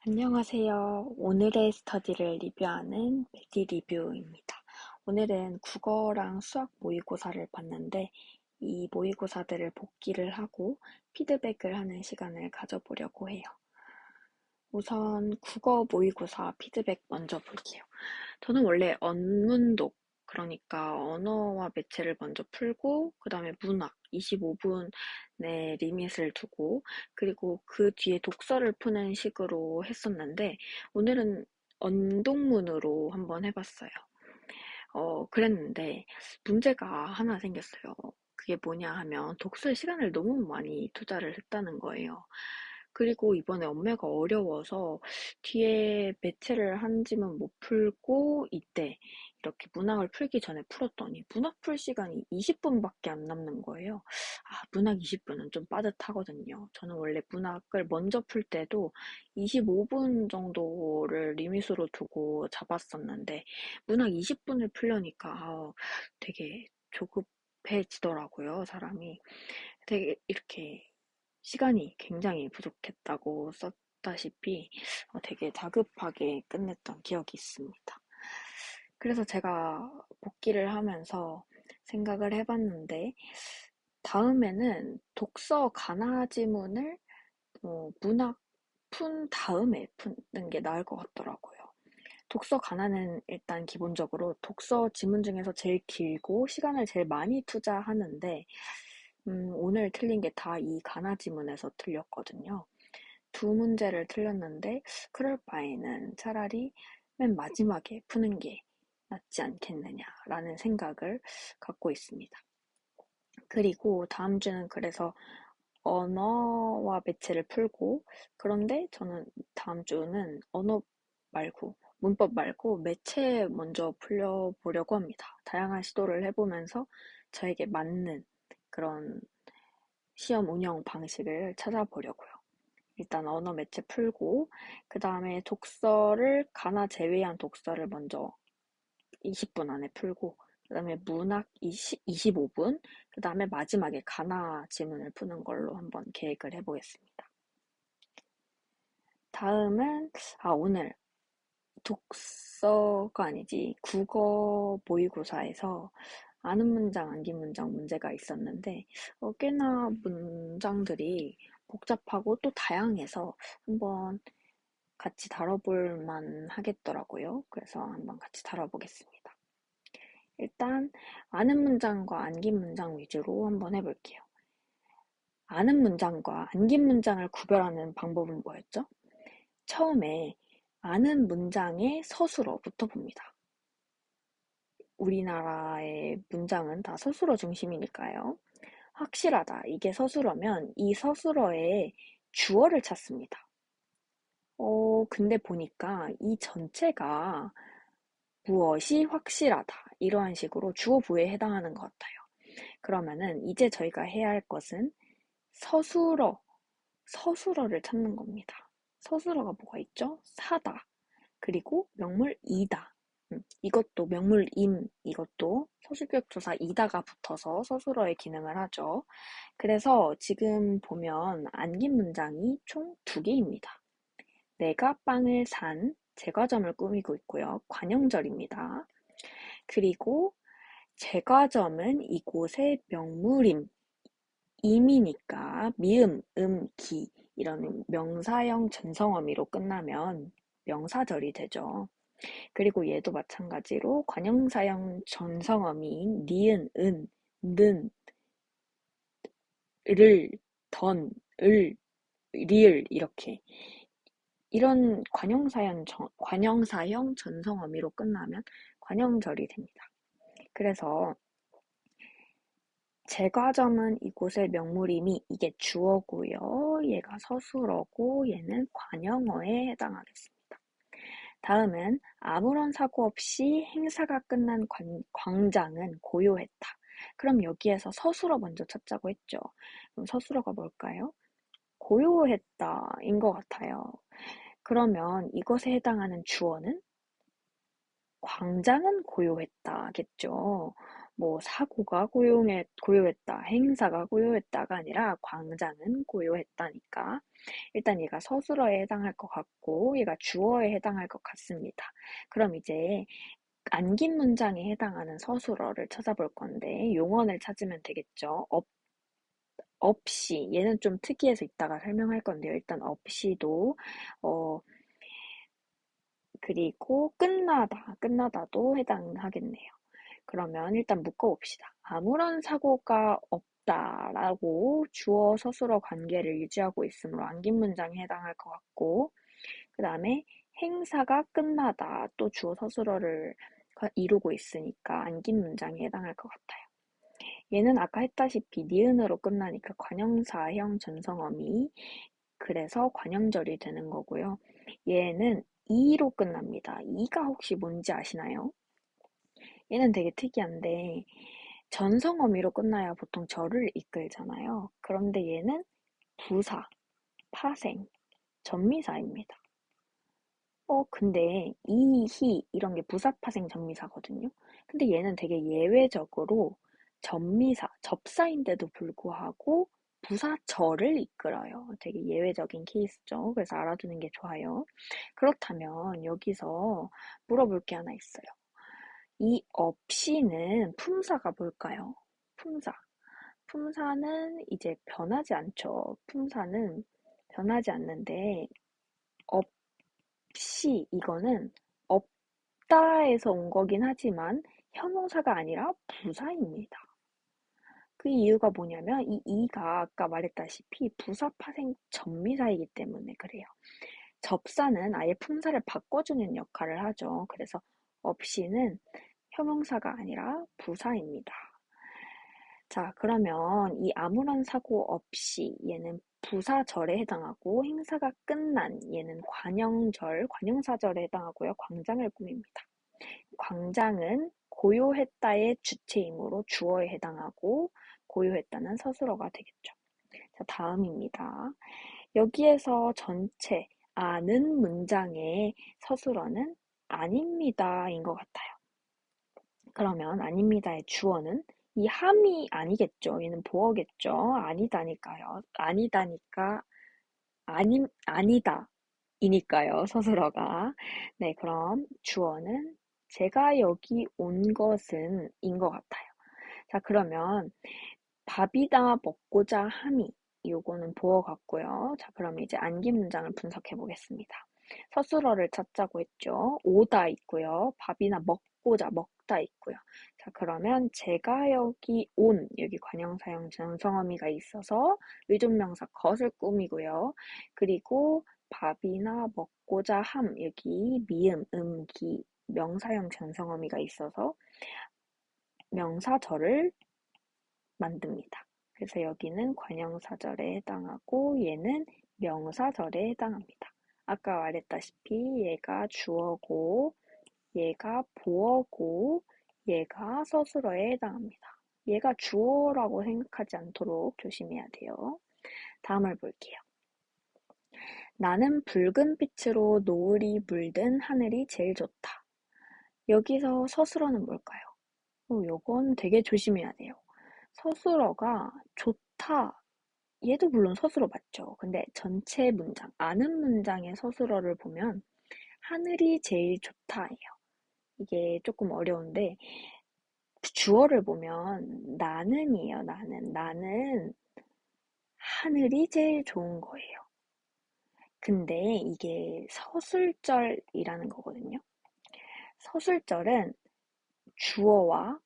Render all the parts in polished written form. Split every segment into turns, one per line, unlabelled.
안녕하세요. 오늘의 스터디를 리뷰하는 백디 리뷰입니다. 오늘은 국어랑 수학 모의고사를 봤는데 이 모의고사들을 복기를 하고 피드백을 하는 시간을 가져보려고 해요. 우선 국어 모의고사 피드백 먼저 볼게요. 저는 원래 언문독, 그러니까 언어와 매체를 먼저 풀고 그 다음에 문학 25분의 리밋을 두고 그리고 그 뒤에 독서를 푸는 식으로 했었는데 오늘은 언동문으로 한번 해봤어요. 그랬는데 문제가 하나 생겼어요. 그게 뭐냐 하면 독서에 시간을 너무 많이 투자를 했다는 거예요. 그리고 이번에 업무가 어려워서 뒤에 매체를 한 지문 못 풀고 이때 이렇게 문학을 풀기 전에 풀었더니 문학 풀 시간이 20분밖에 안 남는 거예요. 문학 20분은 좀 빠듯하거든요. 저는 원래 문학을 먼저 풀 때도 25분 정도를 리밋으로 두고 잡았었는데 문학 20분을 풀려니까 되게 조급해지더라고요, 사람이. 되게 이렇게 시간이 굉장히 부족했다고 썼다시피 되게 다급하게 끝냈던 기억이 있습니다. 그래서 제가 복기를 하면서 생각을 해봤는데 다음에는 독서 가나 지문을 문학 푼 다음에 푸는 게 나을 것 같더라고요. 독서 가나는 일단 기본적으로 독서 지문 중에서 제일 길고 시간을 제일 많이 투자하는데 오늘 틀린 게 다 이 가나 지문에서 틀렸거든요. 두 문제를 틀렸는데 그럴 바에는 차라리 맨 마지막에 푸는 게 낫지 않겠느냐라는 생각을 갖고 있습니다. 그리고 다음 주는 그래서 언어와 매체를 풀고 그런데 저는 다음 주는 언어 말고 문법 말고 매체 먼저 풀려보려고 합니다. 다양한 시도를 해보면서 저에게 맞는 그런 시험 운영 방식을 찾아보려고요. 일단 언어 매체 풀고 그 다음에 독서를 가나 제외한 독서를 먼저 20분 안에 풀고 그 다음에 문학 25분 그 다음에 마지막에 가나 지문을 푸는 걸로 한번 계획을 해보겠습니다. 다음은 오늘 독서가 아니지 국어 모의고사에서 아는 문장, 암긴 문장 문제가 있었는데 꽤나 문장들이 복잡하고 또 다양해서 한번 같이 다뤄볼 만 하겠더라고요. 그래서 한번 같이 다뤄보겠습니다. 일단 아는 문장과 암긴 문장 위주로 한번 해볼게요. 아는 문장과 암긴 문장을 구별하는 방법은 뭐였죠? 처음에 아는 문장의 서술어부터 봅니다. 우리나라의 문장은 다 서술어 중심이니까요. 확실하다. 이게 서술어면 이 서술어의 주어를 찾습니다. 근데 보니까 이 전체가 무엇이 확실하다. 이러한 식으로 주어 부여에 해당하는 것 같아요. 그러면은 이제 저희가 해야 할 것은 서술어를 찾는 겁니다. 서술어가 뭐가 있죠? 사다. 그리고 명물이다. 이것도 명물임, 이것도 서술격조사 이다가 붙어서 서술어의 기능을 하죠. 그래서 지금 보면 암긴 문장이 총 2개입니다. 내가 빵을 산 제과점을 꾸미고 있고요. 관형절입니다. 그리고 제과점은 이곳의 명물임, 임이니까 미음, 기 이런 명사형 전성어미로 끝나면 명사절이 되죠. 그리고 얘도 마찬가지로 관형사형 전성어미인 니은, 는, 를, 던, 리을 이렇게 이런 관형사형 전성어미로 끝나면 관형절이 됩니다. 그래서 제과점은 이곳의 명물임이 이게 주어고요. 얘가 서술어고 얘는 관형어에 해당하겠습니다. 다음은 아무런 사고 없이 행사가 끝난 광장은 고요했다. 그럼 여기에서 서술어 먼저 찾자고 했죠. 그럼 서술어가 뭘까요? 고요했다인 것 같아요. 그러면 이것에 해당하는 주어는 광장은 고요했다겠죠. 뭐 사고가 고요했다, 행사가 고요했다가 아니라 광장은 고요했다니까. 일단 얘가 서술어에 해당할 것 같고 얘가 주어에 해당할 것 같습니다. 그럼 이제 안긴 문장에 해당하는 서술어를 찾아볼 건데 용언을 찾으면 되겠죠. 없이 얘는 좀 특이해서 이따가 설명할 건데요. 일단 없이도 어 그리고 끝나다도 해당하겠네요. 그러면 일단 묶어봅시다. 아무런 사고가 없다라고 주어 서술어 관계를 유지하고 있으므로 안긴 문장에 해당할 것 같고 그 다음에 행사가 끝나다 또 주어 서술어를 이루고 있으니까 안긴 문장에 해당할 것 같아요. 얘는 아까 했다시피 니은으로 끝나니까 관형사형 전성어미 그래서 관형절이 되는 거고요. 얘는 이로 끝납니다. 이가 혹시 뭔지 아시나요? 얘는 되게 특이한데 전성어미로 끝나야 보통 절을 이끌잖아요. 그런데 얘는 부사, 파생, 전미사입니다. 근데 이, 히 이런 게 부사, 파생, 전미사거든요. 근데 얘는 되게 예외적으로 전미사, 접사인데도 불구하고 부사절을 이끌어요. 되게 예외적인 케이스죠. 그래서 알아두는 게 좋아요. 그렇다면 여기서 물어볼 게 하나 있어요. 이 없이는 품사가 뭘까요? 품사. 품사는 이제 변하지 않죠. 품사는 변하지 않는데 없이 이거는 없다에서 온 거긴 하지만 형용사가 아니라 부사입니다. 그 이유가 뭐냐면 이 이가 아까 말했다시피 부사 파생 전미사이기 때문에 그래요. 접사는 아예 품사를 바꿔주는 역할을 하죠. 그래서 없이는 형용사가 아니라 부사입니다. 자, 그러면 이 아무런 사고 없이 얘는 부사절에 해당하고 행사가 끝난 얘는 관형사절에 해당하고요. 광장을 꾸밉니다. 광장은 고요했다의 주체이므로 주어에 해당하고 고요했다는 서술어가 되겠죠. 자, 다음입니다. 여기에서 전체 아는 문장의 서술어는 아닙니다인 것 같아요. 그러면 아닙니다의 주어는 이 함이 아니겠죠. 얘는 보어겠죠. 아니다니까요. 아니다. 이니까요. 서술어가. 네, 그럼 주어는 제가 여기 온 것은 인 것 같아요. 자, 그러면 밥이다 먹고자 함이 요거는 보어 같고요. 자, 그럼 이제 안긴 문장을 분석해 보겠습니다. 서술어를 찾자고 했죠. 오다 있고요. 밥이나 먹다 있고요. 자, 그러면 제가 여기 관형사형 전성어미가 있어서 의존명사 것을 꾸미고요. 그리고 밥이나 먹고자 함 여기 미음, 기 명사형 전성어미가 있어서 명사절을 만듭니다. 그래서 여기는 관형사절에 해당하고 얘는 명사절에 해당합니다. 아까 말했다시피 얘가 주어고 얘가 보어고 얘가 서술어에 해당합니다. 얘가 주어라고 생각하지 않도록 조심해야 돼요. 다음을 볼게요. 나는 붉은 빛으로 노을이 물든 하늘이 제일 좋다. 여기서 서술어는 뭘까요? 요건 되게 조심해야 돼요. 서술어가 좋다. 얘도 물론 서술어 맞죠. 근데 전체 문장, 아는 문장의 서술어를 보면 하늘이 제일 좋다예요. 이게 조금 어려운데 주어를 보면 나는이에요. 나는 하늘이 제일 좋은 거예요. 근데 이게 서술절이라는 거거든요. 서술절은 주어와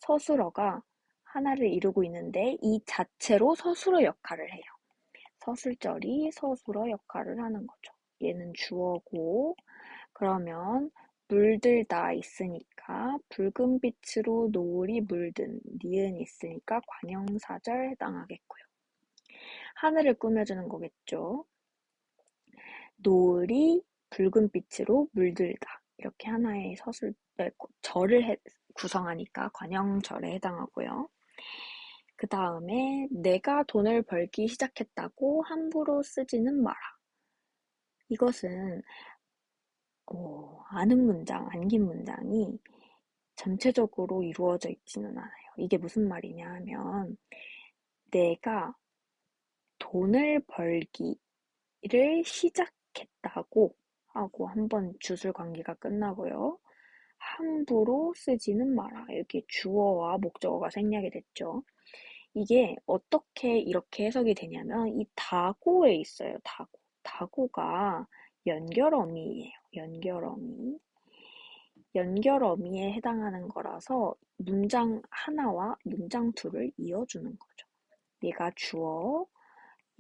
서술어가 하나를 이루고 있는데 이 자체로 서술어 역할을 해요. 서술절이 서술어 역할을 하는 거죠. 얘는 주어고 그러면 물들다 있으니까 붉은 빛으로 노을이 물든 니은 있으니까 관형사절 해당하겠고요. 하늘을 꾸며주는 거겠죠. 노을이 붉은 빛으로 물들다 이렇게 하나의 절을 구성하니까 관형절에 해당하고요. 그 다음에 내가 돈을 벌기 시작했다고 함부로 쓰지는 마라. 이것은 아는 문장, 안긴 문장이 전체적으로 이루어져 있지는 않아요. 이게 무슨 말이냐 하면 내가 돈을 벌기를 시작했다고 하고 한번 주술 관계가 끝나고요. 함부로 쓰지는 마라. 이렇게 주어와 목적어가 생략이 됐죠. 이게 어떻게 이렇게 해석이 되냐면 이 다고에 있어요. 다고. 다고가 연결어미예요. 연결어미. 연결어미에 해당하는 거라서 문장 하나와 문장 둘을 이어주는 거죠. 얘가 주어,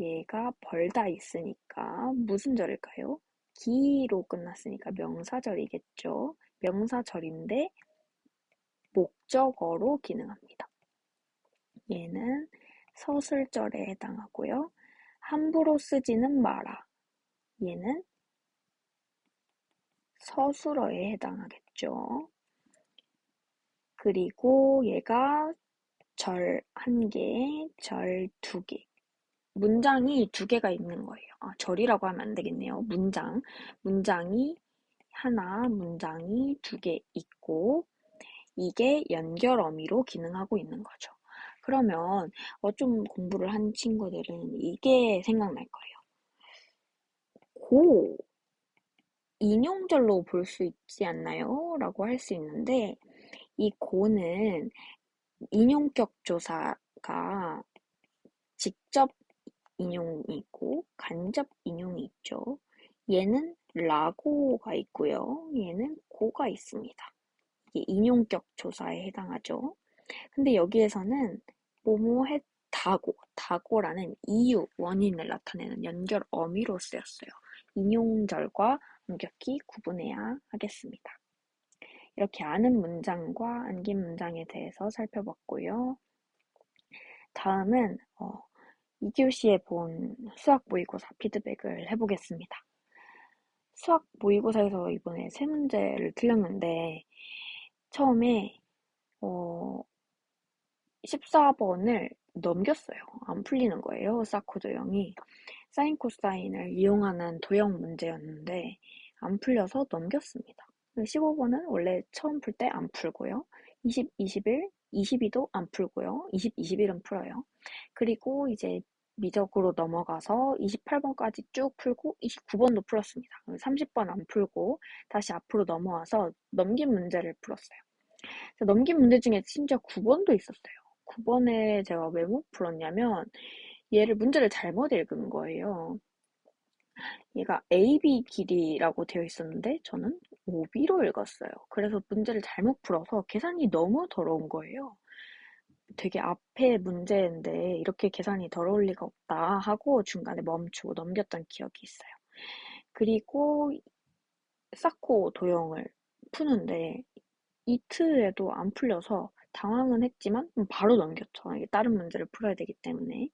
얘가 벌다 있으니까 무슨 절일까요? 기로 끝났으니까 명사절이겠죠. 명사절인데 목적어로 기능합니다. 얘는 서술절에 해당하고요. 함부로 쓰지는 마라. 얘는 서술어에 해당하겠죠. 그리고 얘가 절 한 개, 절 두 개. 문장이 두 개가 있는 거예요. 절이라고 하면 안 되겠네요. 문장이 하나, 문장이 두 개 있고, 이게 연결 어미로 기능하고 있는 거죠. 그러면 좀 공부를 한 친구들은 이게 생각날 거예요. 고, 인용절로 볼 수 있지 않나요? 라고 할 수 있는데, 이 고는 인용격 조사가 직접 인용이 있고 간접 인용이 있죠. 얘는 라고가 있고요. 얘는 고가 있습니다. 이게 인용격 조사에 해당하죠. 근데 여기에서는 뭐뭐 했다고, 다고라는 이유, 원인을 나타내는 연결 어미로 쓰였어요. 인용절과 엄격히 구분해야 하겠습니다. 이렇게 아는 문장과 안긴 문장에 대해서 살펴봤고요. 다음은 2교시에 본 수학 모의고사 피드백을 해보겠습니다. 수학 모의고사에서 이번에 세 문제를 틀렸는데 처음에 14번을 넘겼어요. 안 풀리는 거예요. 사코 도형이. 사인 코사인을 이용하는 도형 문제였는데 안 풀려서 넘겼습니다. 15번은 원래 처음 풀 때 안 풀고요. 20, 21, 22도 안 풀고요. 20, 21은 풀어요. 그리고 이제 미적으로 넘어가서 28번까지 쭉 풀고 29번도 풀었습니다. 30번 안 풀고 다시 앞으로 넘어와서 넘긴 문제를 풀었어요. 넘긴 문제 중에 심지어 9번도 있었어요. 9번에 제가 왜 못 풀었냐면 얘를 문제를 잘못 읽은 거예요. 얘가 AB 길이라고 되어 있었는데 저는 OB로 읽었어요. 그래서 문제를 잘못 풀어서 계산이 너무 더러운 거예요. 되게 앞에 문제인데 이렇게 계산이 더러울 리가 없다 하고 중간에 멈추고 넘겼던 기억이 있어요. 그리고 사코 도형을 푸는데 이틀에도 안 풀려서 당황은 했지만 바로 넘겼죠. 이게 다른 문제를 풀어야 되기 때문에.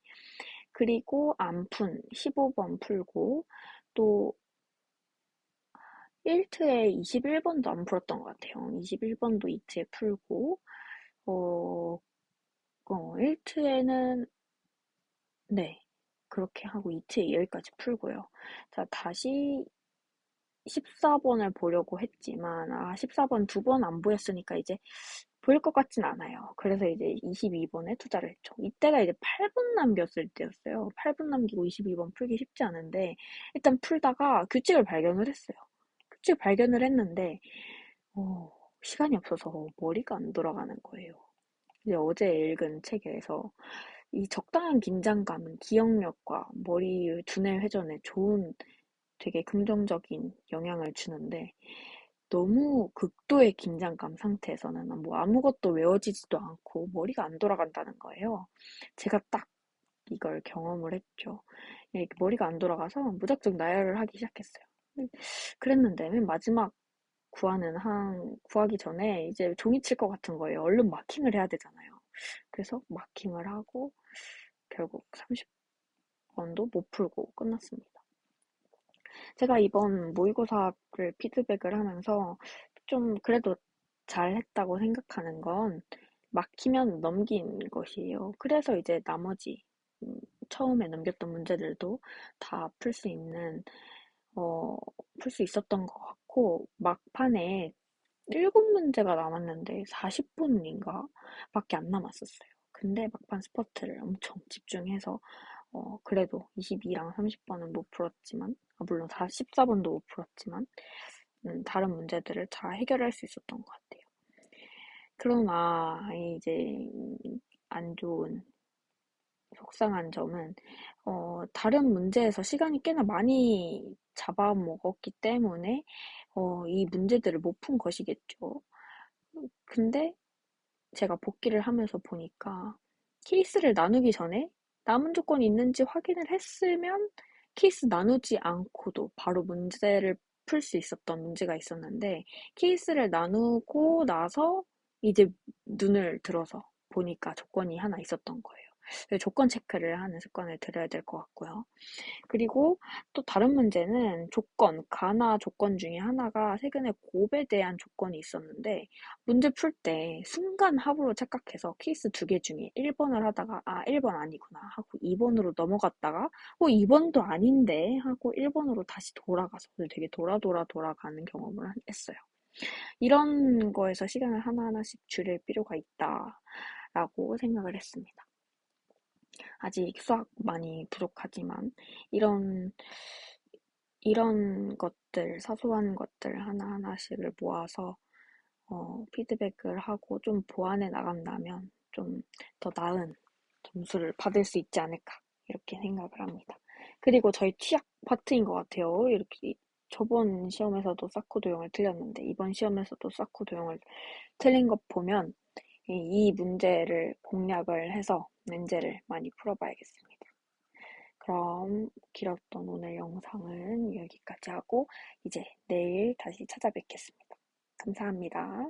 그리고 안 푼 15번 풀고 또 1트에 21번도 안 풀었던 것 같아요. 21번도 2트에 풀고 1트에는 네 그렇게 하고 2트에 여기까지 풀고요. 자 다시 14번을 보려고 했지만 14번 두 번 안 보였으니까 이제 보일 것 같진 않아요. 그래서 이제 22번에 투자를 했죠. 이때가 이제 8분 남겼을 때였어요. 8분 남기고 22번 풀기 쉽지 않은데 일단 풀다가 규칙을 발견을 했어요. 규칙 발견을 했는데 시간이 없어서 머리가 안 돌아가는 거예요. 이제 어제 읽은 책에서 이 적당한 긴장감은 기억력과 머리 두뇌 회전에 좋은 되게 긍정적인 영향을 주는데 너무 극도의 긴장감 상태에서는 뭐 아무것도 외워지지도 않고 머리가 안 돌아간다는 거예요. 제가 딱 이걸 경험을 했죠. 머리가 안 돌아가서 무작정 나열을 하기 시작했어요. 그랬는데 맨 마지막 구하기 전에 이제 종이 칠 것 같은 거예요. 얼른 마킹을 해야 되잖아요. 그래서 마킹을 하고 결국 30번도 못 풀고 끝났습니다. 제가 이번 모의고사를 피드백을 하면서 좀 그래도 잘했다고 생각하는 건 막히면 넘긴 것이에요. 그래서 이제 나머지 처음에 넘겼던 문제들도 다 풀 수 있었던 것 같고 막판에 7문제가 남았는데 40분인가 밖에 안 남았었어요. 근데 막판 스퍼트를 엄청 집중해서 그래도 22랑 30번은 못 풀었지만, 물론 14번도 못 풀었지만, 다른 문제들을 잘 해결할 수 있었던 것 같아요. 그러나 이제 안 좋은 속상한 점은 다른 문제에서 시간이 꽤나 많이 잡아먹었기 때문에 이 문제들을 못 푼 것이겠죠. 근데 제가 복기를 하면서 보니까 케이스를 나누기 전에 남은 조건이 있는지 확인을 했으면 케이스 나누지 않고도 바로 문제를 풀 수 있었던 문제가 있었는데 케이스를 나누고 나서 이제 눈을 들어서 보니까 조건이 하나 있었던 거예요. 조건 체크를 하는 습관을 들여야 될 것 같고요. 그리고 또 다른 문제는 가나 조건 중에 하나가 최근에 곱에 대한 조건이 있었는데, 문제 풀 때 순간 합으로 착각해서 케이스 2개 중에 1번을 하다가, 1번 아니구나 하고 2번으로 넘어갔다가, 2번도 아닌데 하고 1번으로 다시 돌아가서 되게 돌아가는 경험을 했어요. 이런 거에서 시간을 하나하나씩 줄일 필요가 있다라고 생각을 했습니다. 아직 수학 많이 부족하지만 이런 사소한 것들 하나하나씩을 모아서 피드백을 하고 좀 보완해 나간다면 좀 더 나은 점수를 받을 수 있지 않을까 이렇게 생각을 합니다. 그리고 저희 취약 파트인 것 같아요. 이렇게 저번 시험에서도 사코 도형을 틀렸는데 이번 시험에서도 사코 도형을 틀린 것 보면 이 문제를 공략을 해서 문제를 많이 풀어봐야겠습니다. 그럼 길었던 오늘 영상은 여기까지 하고 이제 내일 다시 찾아뵙겠습니다. 감사합니다.